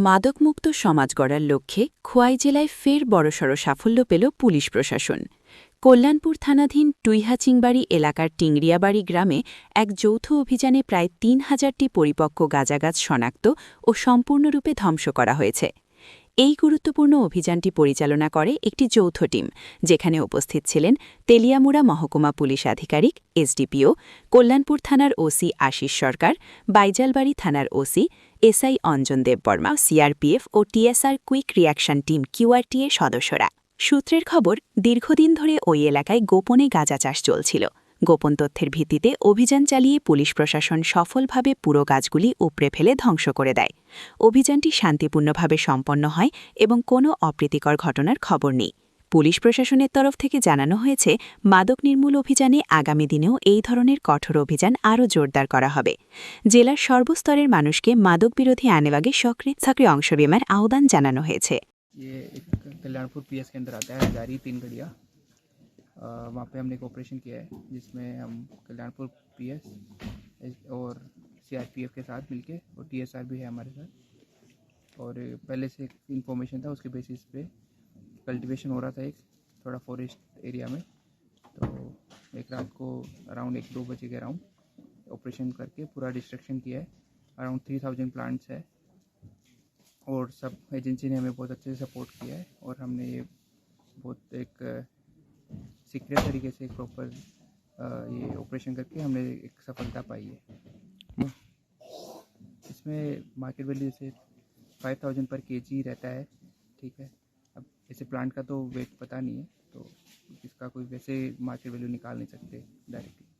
মাদকমুক্ত সমাজ গড়ার লক্ষ্যে খোয়াই জেলায় ফের বড়সড় সাফল্য পেল পুলিশ প্রশাসন। কল্যাণপুর থানাধীন টুইহাচিংবাড়ি এলাকার টিংরিয়াবাড়ি গ্রামে এক যৌথ অভিযানে প্রায় ৩,০০০টি পরিপক্ক গাঁজাগাছ শনাক্ত ও সম্পূর্ণরূপে ধ্বংস করা হয়েছে। এই গুরুত্বপূর্ণ অভিযানটি পরিচালনা করে একটি যৌথ টিম, যেখানে উপস্থিত ছিলেন তেলিয়ামুড়া মহকুমা পুলিশ আধিকারিক এসডিপিও, কল্যাণপুর থানার ওসি আশিস সরকার, বাইজালবাড়ি থানার OC SI Anjan Debbarma, CRPF ও TSR quick reaction team QRT এর সদস্যরা। সূত্রের খবর, দীর্ঘদিন ধরে ওই এলাকায় গোপনে গাঁজা চাষ চলছিল। গোপন তথ্যের ভিত্তিতে অভিযান চালিয়ে পুলিশ প্রশাসন সফলভাবে পুরো গাছগুলি উপড়ে ফেলে ধ্বংস করে দেয়। অভিযানটি শান্তিপূর্ণভাবে সম্পন্ন হয় এবং কোনো অপ্রীতিকর ঘটনার খবর নেই। পুলিশ প্রশাসনের তরফ থেকে জানানো হয়েছে, মাদক নির্মূল অভিযানে আগামী দিনেও এই ধরনের কঠোর অভিযান আরও জোরদার করা হবে। জেলার সর্বস্তরের মানুষকে মাদক বিরোধী আইনভাগে সক্রিয় অংশ নেওয়ার আহ্বান জানানো হয়েছে। ये एक कल्याणपुर पीएस के अंदर आता है हजारी तीन गड़िया। वहाँ पे हमने एक ऑपरेशन किया है जिसमें हम कल्याणपुर पीएस और सीआरपीएफ के साथ मिलके, और टीएसआर भी है हमारे साथ। और पहले से एक इन्फॉर्मेशन था, उसके बेसिस पे कल्टीवेशन हो रहा था एक थोड़ा फॉरेस्ट एरिया में। तो एक रात को अराउंड 1-2 बजे के अराउंड ऑपरेशन करके पूरा डिस्ट्रक्शन किया है। अराउंड 3000 प्लांट्स है और सब एजेंसी ने हमें बहुत अच्छे से सपोर्ट किया है, और हमने ये बहुत एक सीक्रेट तरीके से एक प्रॉपर ये ऑपरेशन करके हमने एक सफलता पाई है। इसमें मार्केट वैल्यू से 5000 पर केजी रहता है, ठीक है। अब ऐसे प्लांट का तो वेट पता नहीं है, तो इसका कोई वैसे मार्केट वैल्यू निकाल नहीं सकते डायरेक्टली।